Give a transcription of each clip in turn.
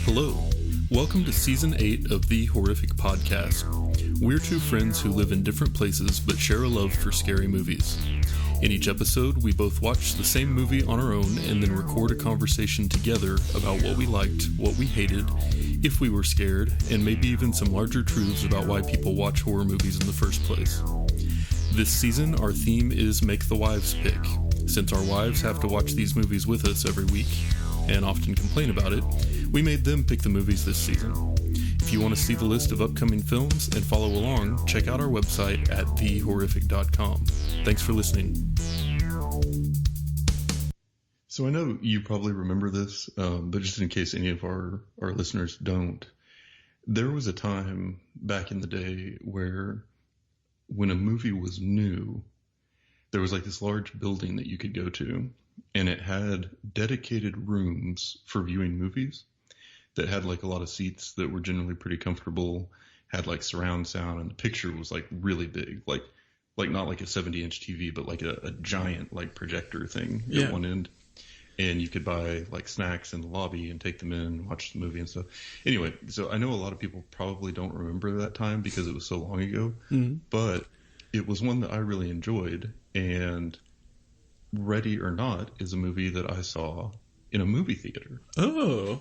Hello. Welcome to Season 8 of The Horrific Podcast. We're two friends who live in different places but share a love for scary movies. In each episode, we both watch the same movie on our own and then record a conversation together about what we liked, what we hated, if we were scared, and maybe even some larger truths about why people watch horror movies in the first place. This season, our theme is Make the Wives Pick. Since our wives have to watch these movies with us every week, and often complain about it, we made them pick the movies this season. If you want to see the list of upcoming films and follow along, check out our website at thehorrific.com. Thanks for listening. So I know you probably remember this, but just in case any of our listeners don't, there was a time back in the day where when a movie was new, there was like this large building that you could go to, and it had dedicated rooms for viewing movies that had like a lot of seats that were generally pretty comfortable, had like surround sound, and the picture was like really big, like not like a 70-inch TV, but like a giant like projector thing at one end. And you could buy like snacks in the lobby and take them in and watch the movie and stuff. Anyway, so I know a lot of people probably don't remember that time because it was so long ago, but it was one that I really enjoyed. And Ready or Not is a movie that I saw in a movie theater. Oh,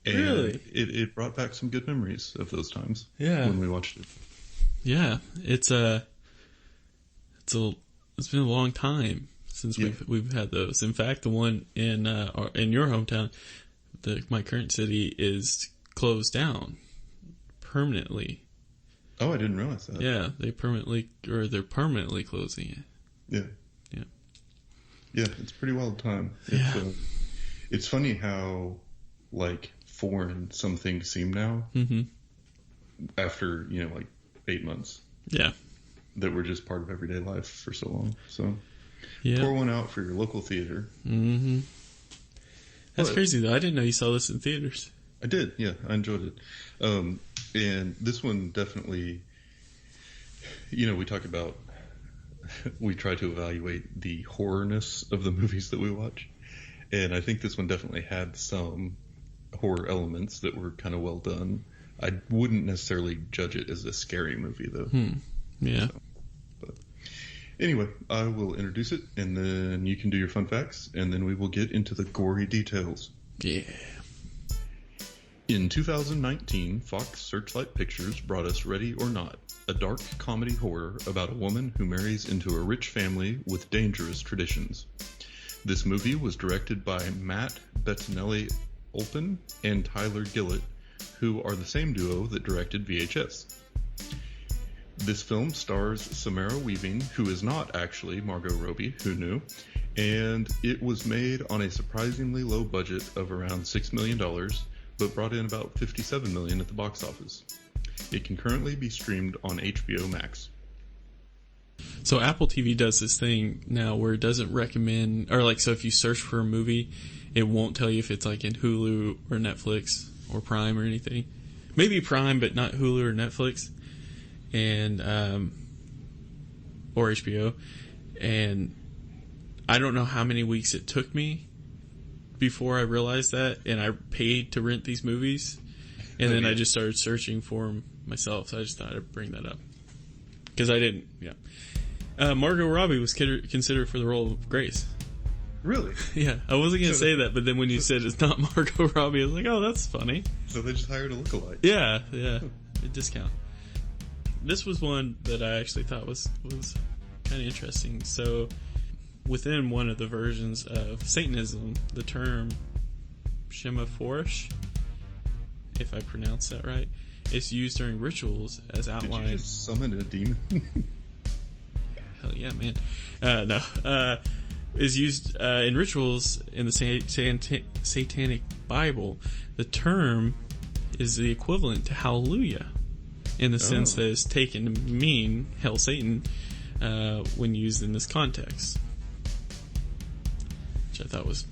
and really? It brought back some good memories of those times. Yeah. When we watched it. Yeah, it's been a long time since we've had those. In fact, the one in your hometown, my current city, is closed down permanently. Oh, I didn't realize that. Yeah, they're permanently closing it. Yeah, it's a pretty wild time. It's funny how like foreign some things seem now after, like 8 months. Yeah. That were just part of everyday life for so long. So pour one out for your local theater. Mm-hmm. That's crazy though. I didn't know you saw this in theaters. I did. Yeah, I enjoyed it. And this one definitely, we talk about, we try to evaluate the horrorness of the movies that we watch. And I think this one definitely had some horror elements that were kind of well done. I wouldn't necessarily judge it as a scary movie, though. Yeah. But anyway, I will introduce it, and then you can do your fun facts, and then we will get into the gory details. Yeah. In 2019, Fox Searchlight Pictures brought us Ready or Not, a dark comedy horror about a woman who marries into a rich family with dangerous traditions. This movie was directed by Matt Bettinelli-Olpin and Tyler Gillett, who are the same duo that directed VHS. This film stars Samara Weaving, who is not actually Margot Robbie, who knew, and it was made on a surprisingly low budget of around $6 million, but brought in about $57 million at the box office. It can currently be streamed on HBO Max. So Apple TV does this thing now where it doesn't recommend, so if you search for a movie, it won't tell you if it's like in Hulu or Netflix or Prime or anything. Maybe Prime, but not Hulu or Netflix, and or HBO. And I don't know how many weeks it took me before I realized that, and I paid to rent these movies, and then I just started searching for them myself. So I just thought I'd bring that up because I didn't. Margot Robbie was considered for the role of Grace. Really? Yeah, I wasn't gonna say that, but then when you said it's not Margot Robbie, I was like, oh, that's funny. So they just hired a lookalike. Yeah, a discount. This was one that I actually thought was kind of interesting. So, within one of the versions of Satanism, the term Shemaforish, if I pronounce that right, is used during rituals as outlined. Did you just summon a demon? Hell yeah, man. Is used in rituals in the Satanic Bible. The term is the equivalent to hallelujah in the sense that it's taken to mean Hail Satan when used in this context, which I thought was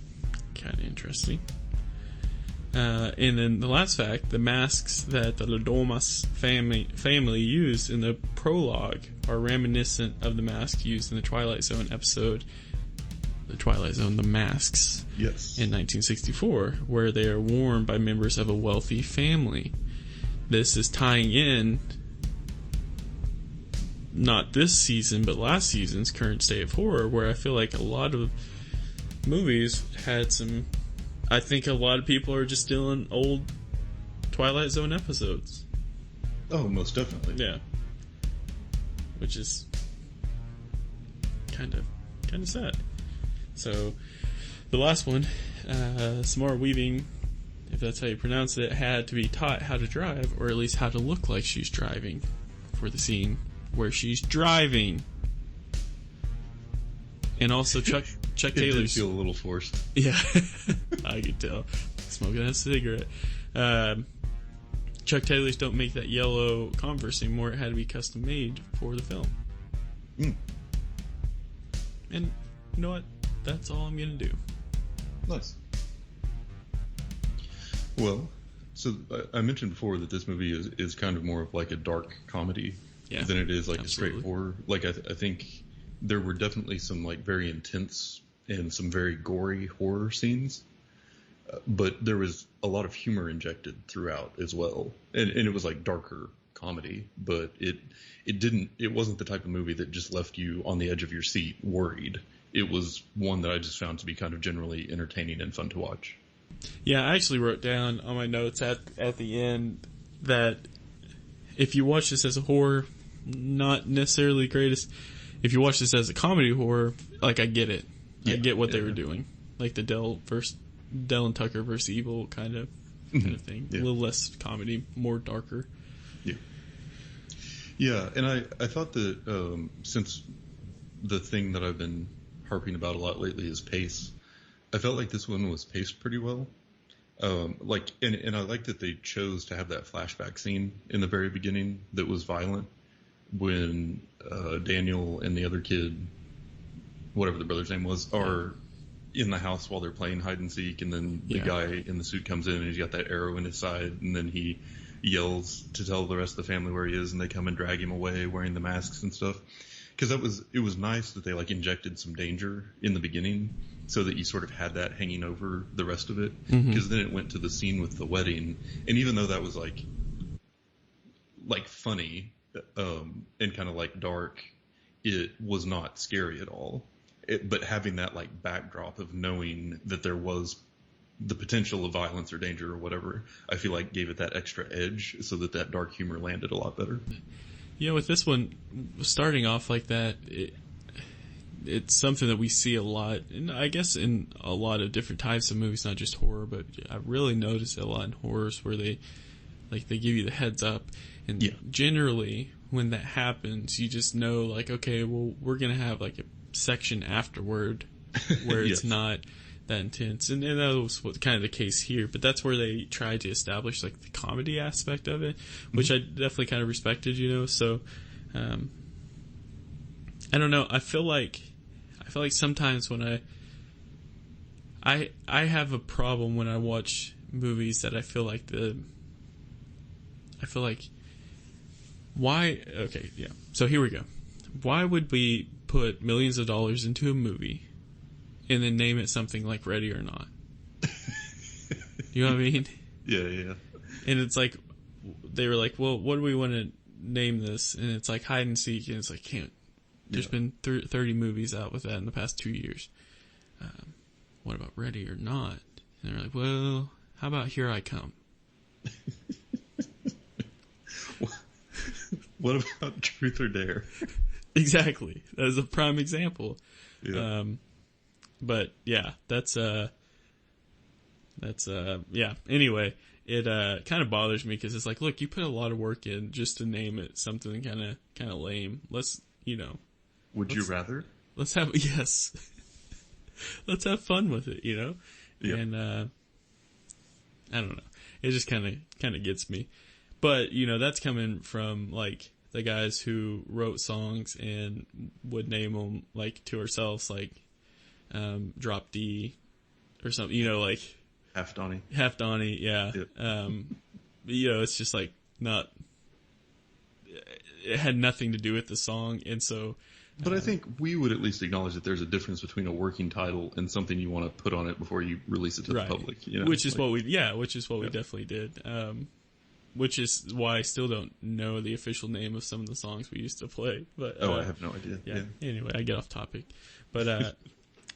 kind of interesting. And then the last fact, the masks that the Ladomas family used in the prologue are reminiscent of the masks used in the Twilight Zone episode the Twilight Zone, the masks. Yes. In 1964, where they are worn by members of a wealthy family. This is tying in not this season, but last season's current state of horror, where I feel like a lot of movies had some... I think a lot of people are just stealing old Twilight Zone episodes. Oh, most definitely. Yeah. Which is kind of sad. So, the last one, Samara Weaving, if that's how you pronounce it, had to be taught how to drive, or at least how to look like she's driving for the scene where she's driving. And also Chuck It Taylor's... did feel a little forced. Yeah, I could tell. Smoking a cigarette. Chuck Taylor's don't make that yellow Converse anymore. It had to be custom made for the film. Mm. And you know what? That's all I'm going to do. Nice. Well, so I mentioned before that this movie is kind of more of like a dark comedy than it is like a straight horror. Like I think there were definitely some like very intense and some very gory horror scenes, but there was a lot of humor injected throughout as well, and it was like darker comedy, but it wasn't the type of movie that just left you on the edge of your seat worried. It was one that I just found to be kind of generally entertaining and fun to watch. Yeah, I actually wrote down on my notes at the end that if you watch this as a horror, not necessarily the greatest. If you watch this as a comedy horror, like I get it. I get what they were doing. Like the Dell and Tucker versus Evil kind of thing. Yeah. A little less comedy, more darker. Yeah. Yeah, and I thought that since the thing that I've been harping about a lot lately is pace, I felt like this one was paced pretty well. And I like that they chose to have that flashback scene in the very beginning that was violent when Daniel and the other kid, whatever the brother's name was, are in the house while they're playing hide and seek, and then the guy in the suit comes in and he's got that arrow in his side, and then he yells to tell the rest of the family where he is, and they come and drag him away wearing the masks and stuff. Because it was nice that they like injected some danger in the beginning so that you sort of had that hanging over the rest of it. Because then it went to the scene with the wedding, and even though that was like funny and kind of like dark, it was not scary at all. But having that like backdrop of knowing that there was the potential of violence or danger or whatever, I feel like gave it that extra edge so that dark humor landed a lot better. Yeah, with this one starting off like that, it's something that we see a lot, and I guess in a lot of different types of movies, not just horror, but I really notice it a lot in horrors where they give you the heads up, and generally when that happens, you just know like, okay, well, we're gonna have like a section afterward where it's not that intense, and that was what kind of the case here. But that's where they tried to establish like the comedy aspect of it, which I definitely kind of respected, So, I don't know. I feel like sometimes when I have a problem when I watch movies that I feel like why? Okay, yeah. So here we go. Why would we put millions of dollars into a movie and then name it something like Ready or Not? You know what I mean? Yeah. And it's like, they were like, well, what do we want to name this? And it's like hide and seek, and it's like, there's been 30 movies out with that in the past 2 years. What about Ready or Not? And they're like, well, how about Here I Come? What about Truth or Dare? Exactly. That is a prime example. Yeah. But yeah, that's anyway, it kind of bothers me because it's like, look, you put a lot of work in just to name it something kind of lame. Let's Would you rather? Let's have let's have fun with it, Yeah. And I don't know. It just kind of gets me. But that's coming from like the guys who wrote songs and would name them like to ourselves, like Drop D or something, like Half Donnie, yeah. Yep. It's just like it had nothing to do with the song, and so But I think we would at least acknowledge that there's a difference between a working title and something you want to put on it before you release it to the public. You know? Which is what we definitely did. Which is why I still don't know the official name of some of the songs we used to play. But I have no idea. Yeah. Anyway, I get off topic, but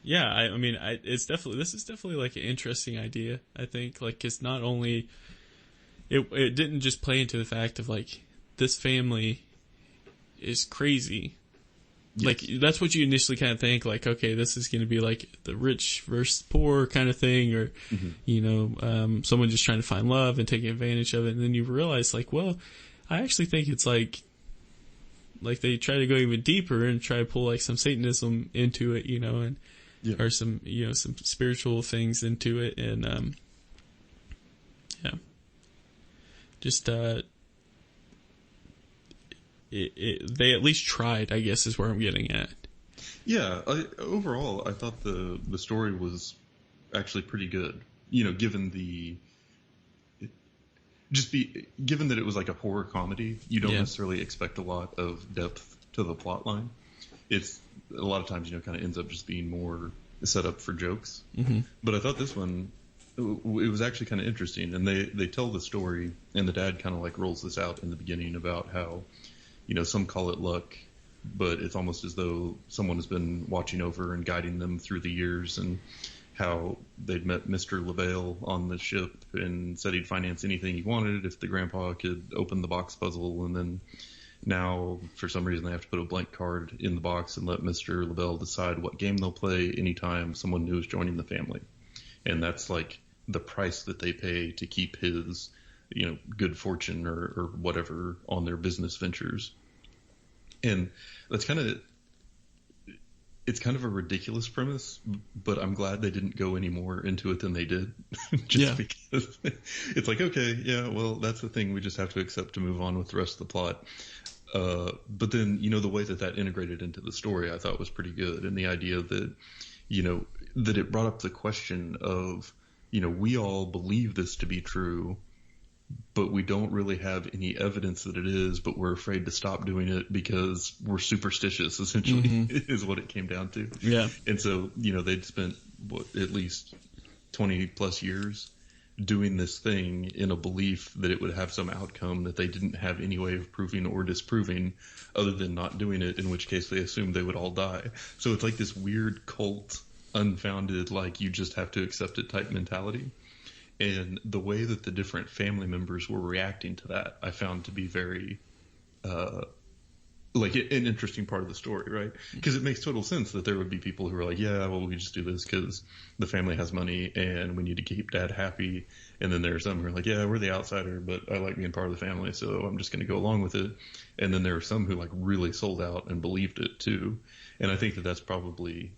yeah, I mean, this is definitely like an interesting idea. I think like it's not only it didn't just play into the fact of like this family is crazy. Yes. Like that's what you initially kind of think, like, okay, this is going to be like the rich versus poor kind of thing, or you know, someone just trying to find love and taking advantage of it, and then you realize, like, well, I actually think it's like they try to go even deeper and try to pull like some Satanism into it, you know, and or some, you know, some spiritual things into it, and yeah, just they at least tried, I guess, is where I'm getting at. Yeah, overall, I thought the story was actually pretty good. You know, given that it was like a horror comedy, you don't necessarily expect a lot of depth to the plot line. It's a lot of times, you know, kind of ends up just being more set up for jokes. Mm-hmm. But I thought this one, it was actually kind of interesting, and they tell the story, and the dad kind of like rolls this out in the beginning about how, you know, some call it luck, but it's almost as though someone has been watching over and guiding them through the years, and how they'd met Mr. LaVale on the ship and said he'd finance anything he wanted if the grandpa could open the box puzzle, and then now for some reason they have to put a blank card in the box and let Mr. LaVale decide what game they'll play anytime someone new is joining the family. And that's like the price that they pay to keep his, you know, good fortune or whatever on their business ventures. And that's it's kind of a ridiculous premise, but I'm glad they didn't go any more into it than they did. Because it's like, okay, yeah, well, that's the thing. We just have to accept to move on with the rest of the plot. But then, you know, the way that integrated into the story, I thought was pretty good. And the idea that, you know, that it brought up the question of, you know, we all believe this to be true, but we don't really have any evidence that it is, but we're afraid to stop doing it because we're superstitious, essentially, is what it came down to. Yeah. And so, you know, they'd spent, at least 20 plus years doing this thing in a belief that it would have some outcome that they didn't have any way of proving or disproving other than not doing it, in which case they assumed they would all die. So it's like this weird cult, unfounded, like you just have to accept it type mentality. And the way that the different family members were reacting to that, I found to be very, like an interesting part of the story, right? Because it makes total sense that there would be people who are like, yeah, well, we just do this because the family has money and we need to keep dad happy. And then there are some who are like, yeah, we're the outsider, but I like being part of the family, so I'm just going to go along with it. And then there are some who like really sold out and believed it too. And I think that that's probably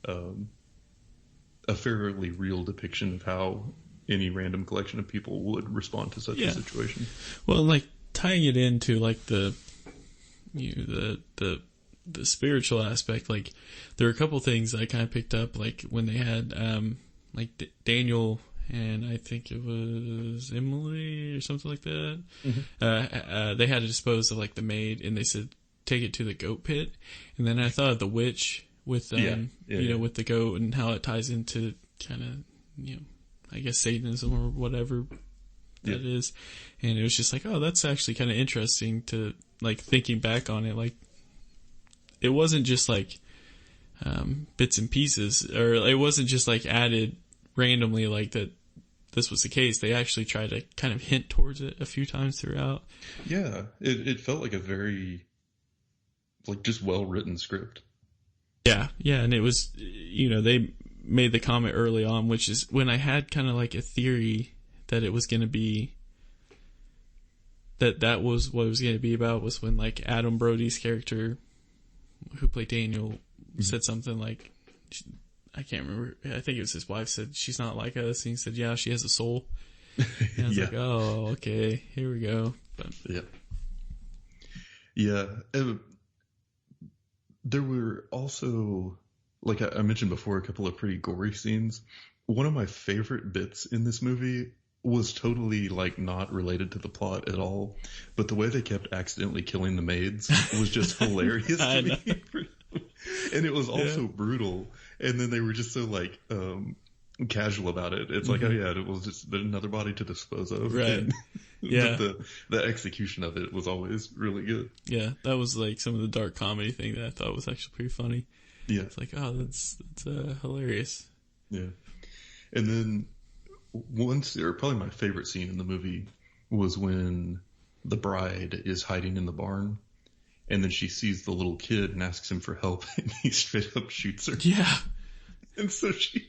a fairly real depiction of how any random collection of people would respond to such a situation. Well, like tying it into like the spiritual aspect, like there are a couple things I kind of picked up, like when they had like Daniel and I think it was Emily or something like that. Mm-hmm. They had to dispose of like the maid, and they said take it to the goat pit. And then I thought of the witch with you know, with the goat and how it ties into kind of, you know, I guess Satanism or whatever that is. And it was just like, oh, that's actually kind of interesting to, like, thinking back on it. Like, it wasn't just like bits and pieces, or it wasn't just like added randomly like that this was the case. They actually tried to kind of hint towards it a few times throughout. Yeah, it felt like a very, like, just well-written script. Yeah, and it was, you know, they made the comment early on, which is when I had kind of like a theory that it was going to be, that was what it was going to be about, was when like Adam Brody's character, who played Daniel, said something like, I can't remember, I think it was his wife said, she's not like us, and he said, yeah, she has a soul. And I was like, oh, okay, here we go. But, yeah. There were also, like I mentioned before, a couple of pretty gory scenes. One of my favorite bits in this movie was totally like not related to the plot at all, but the way they kept accidentally killing the maids was just hilarious to me And it was also brutal. And then they were just so like, casual about it. It's like, oh yeah, it was just another body to dispose of. Right. And, Yeah. But the execution of it was always really good. Yeah. That was like some of the dark comedy thing that I thought was actually pretty funny. Yeah. It's like, oh, that's hilarious. Yeah. And then probably my favorite scene in the movie was when the bride is hiding in the barn, and then she sees the little kid and asks him for help, and he straight up shoots her. Yeah. And so she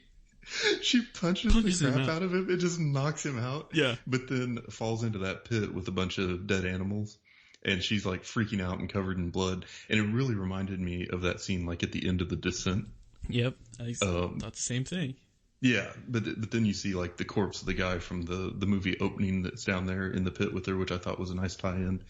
punches the crap out of him. It just knocks him out. Yeah. But then falls into that pit with a bunch of dead animals. And she's like freaking out and covered in blood. And it really reminded me of that scene like at the end of The Descent. Yep. I thought the same thing. Yeah. But then you see like the corpse of the guy from the movie opening that's down there in the pit with her, which I thought was a nice tie-in.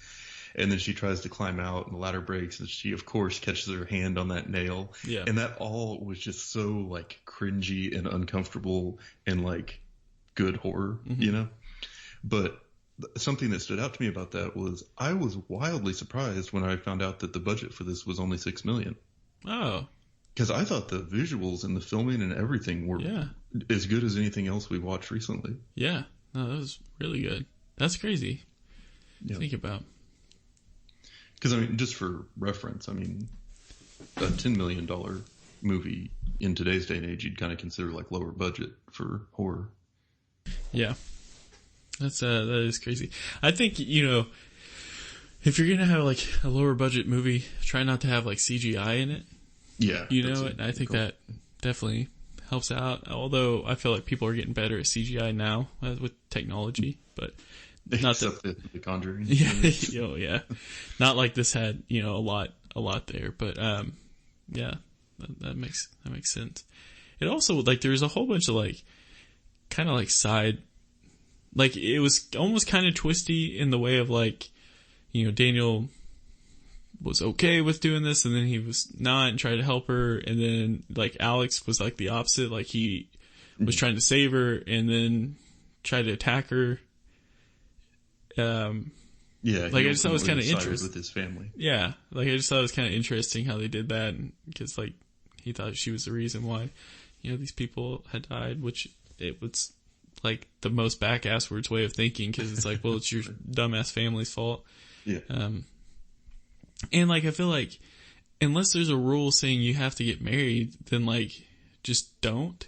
And then she tries to climb out and the ladder breaks, and she of course catches her hand on that nail. Yeah. And that all was just so like cringy and uncomfortable and like good horror, you know? But something that stood out to me about that was I was wildly surprised when I found out that the budget for this was only $6 million. Oh. Because I thought the visuals and the filming and everything were as good as anything else we watched recently. Yeah. No, that was really good. That's crazy. Yeah. Think about. Because, I mean, just for reference, I mean, a $10 million movie in today's day and age, you'd kind of consider like lower budget for horror. Yeah. That is crazy. I think, you know, if you're going to have like a lower budget movie, try not to have like CGI in it. Yeah. You know, and I think that definitely helps out. Although I feel like people are getting better at CGI now with technology, but not except the Conjuring. Yeah. Yeah. Not like this had, you know, a lot there, but, yeah, that makes sense. It also, like, there's a whole bunch of like, kind of like side, like it was almost kind of twisty in the way of like, you know, Daniel was okay with doing this and then he was not and tried to help her. And then like Alex was like the opposite. Like he was trying to save her and then tried to attack her. Yeah. Like I just thought it was kind of interesting with his family. Yeah. Like I just thought it was kind of interesting how they did that. Because like he thought she was the reason why, you know, these people had died, which it was like the most back-asswards way of thinking. Cause it's like, well, it's your dumbass family's fault. Yeah. And like, I feel like unless there's a rule saying you have to get married, then like, just don't.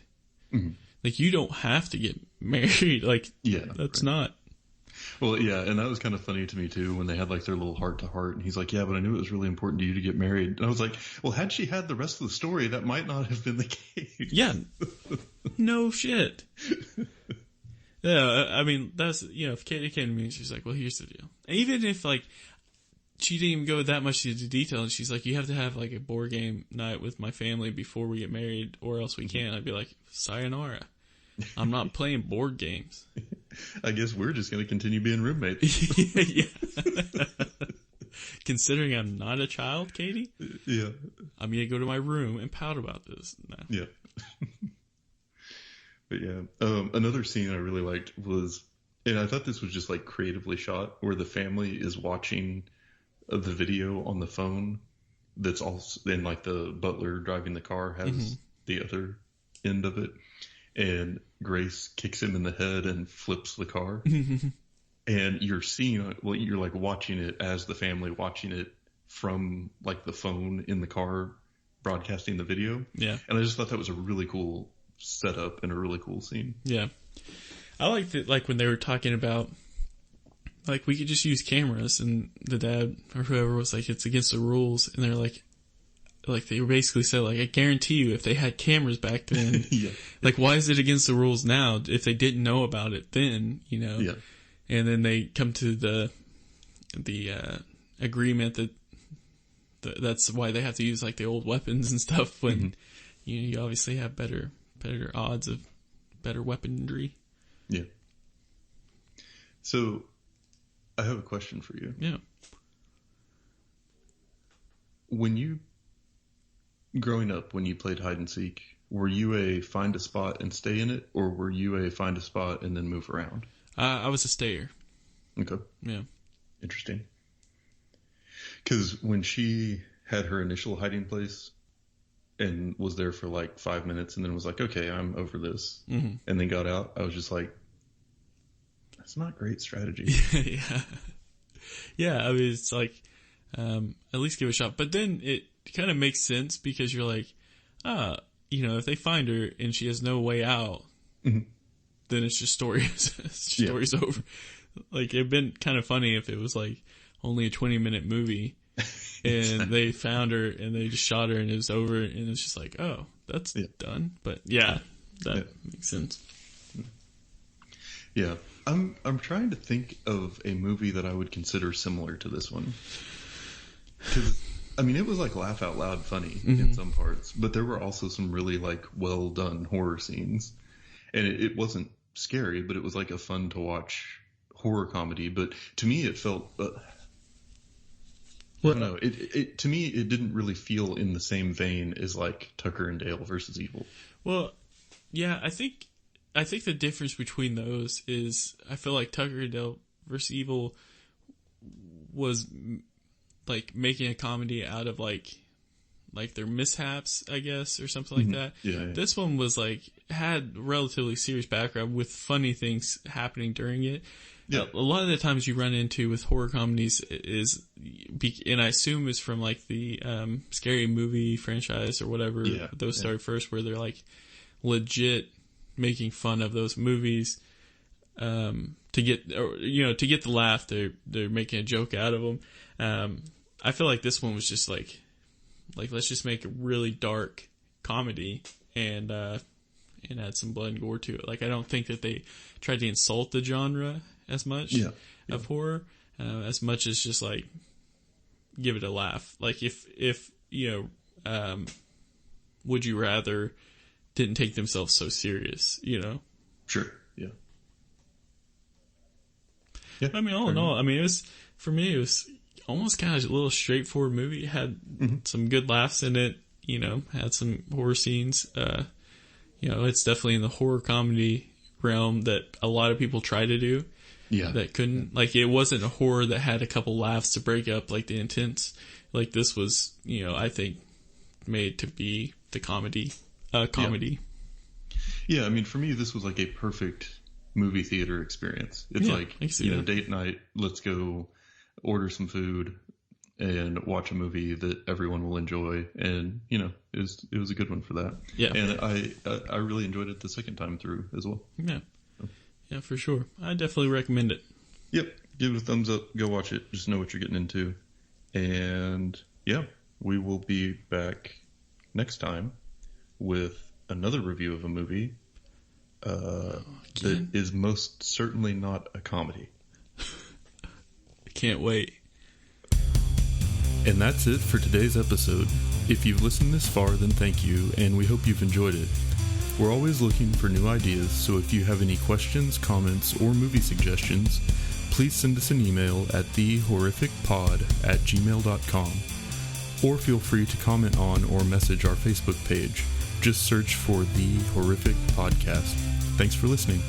Mm-hmm. Like, you don't have to get married. Like, that's not. Well, yeah, and that was kind of funny to me too when they had like their little heart to heart, and he's like, "Yeah, but I knew it was really important to you to get married." And I was like, "Well, had she had the rest of the story, that might not have been the case." Yeah, no shit. Yeah, I mean that's, you know, if Katie came to me and she's like, "Well, here's the deal," even if like she didn't even go that much into detail, and she's like, "You have to have like a board game night with my family before we get married, or else we can't," I'd be like, "Sayonara. I'm not playing board games." I guess we're just going to continue being roommates. Yeah. Considering I'm not a child, Katie. Yeah. I'm going to go to my room and pout about this now. Yeah. But yeah. Another scene I really liked was, and I thought this was just like creatively shot, where the family is watching the video on the phone that's also, and like the butler driving the car has the other end of it. And Grace kicks him in the head and flips the car. And you're seeing, well, you're like watching it as the family watching it from like the phone in the car broadcasting the video. Yeah. And I just thought that was a really cool setup and a really cool scene. Yeah. I liked it, like when they were talking about, like, we could just use cameras, and the dad or whoever was like, it's against the rules. And they're like they basically said, like, I guarantee you if they had cameras back then, like, why is it against the rules now if they didn't know about it then, you know? Yeah. And then they come to the agreement that that's why they have to use, like, the old weapons and stuff when you obviously have better odds of better weaponry. Yeah. So, I have a question for you. Yeah. Growing up, when you played hide and seek, were you a find a spot and stay in it, or were you a find a spot and then move around? I was a stayer. Okay. Yeah. Interesting. Because when she had her initial hiding place, and was there for like 5 minutes and then was like, okay, I'm over this. Mm-hmm. And then got out. I was just like, that's not great strategy. Yeah. Yeah, I mean, it's like, at least give it a shot. But then it kind of makes sense because you're like, if they find her and she has no way out, mm-hmm. then it's just story's over. Like, it'd been kind of funny if it was like only a 20-minute movie and they found her and they just shot her and it was over and it's just like, oh, that's done. But that makes sense. Yeah. I'm trying to think of a movie that I would consider similar to this one. Because, I mean, it was like laugh out loud funny in some parts, but there were also some really like well done horror scenes. And it wasn't scary, but it was like a fun to watch horror comedy. But to me, it felt, I don't know, to me, it didn't really feel in the same vein as like Tucker and Dale versus Evil. Well, yeah, I think the difference between those is I feel like Tucker and Dale versus Evil was like making a comedy out of like their mishaps, I guess, or something like that. Yeah. This one was like had relatively serious background with funny things happening during it. Yeah. A lot of the times you run into with horror comedies is, and I assume is from like the Scary Movie franchise or whatever. Yeah. Those started first, where they're like legit making fun of those movies to get the laugh. They're making a joke out of them. I feel like this one was just like let's just make a really dark comedy and add some blood and gore to it. Like, I don't think that they tried to insult the genre as much of horror as much as just like give it a laugh. Like if Would You Rather didn't take themselves so serious, Sure. Yeah. I mean, all in all, it was, for me, it was almost kind of a little straightforward movie. It had some good laughs in it, had some horror scenes. It's definitely in the horror comedy realm that a lot of people try to do. Yeah. That couldn't, like, it wasn't a horror that had a couple laughs to break up, like, the intense. Like, this was, I think, made to be the comedy. Yeah, I mean, for me, this was like a perfect movie theater experience. It's like, date night, let's go order some food and watch a movie that everyone will enjoy. And, it was a good one for that. Yeah. And I really enjoyed it the second time through as well. Yeah. Yeah, for sure. I definitely recommend it. Yep. Give it a thumbs up. Go watch it. Just know what you're getting into. And yeah, we will be back next time with another review of a movie that is most certainly not a comedy. I can't wait. And that's it for today's episode. If you've listened this far, then thank you, and we hope you've enjoyed it. We're always looking for new ideas, so if you have any questions, comments, or movie suggestions, please send us an email at thehorrificpod@gmail.com, or feel free to comment on or message our Facebook page. Just search for The Horrific Podcast. Thanks for listening.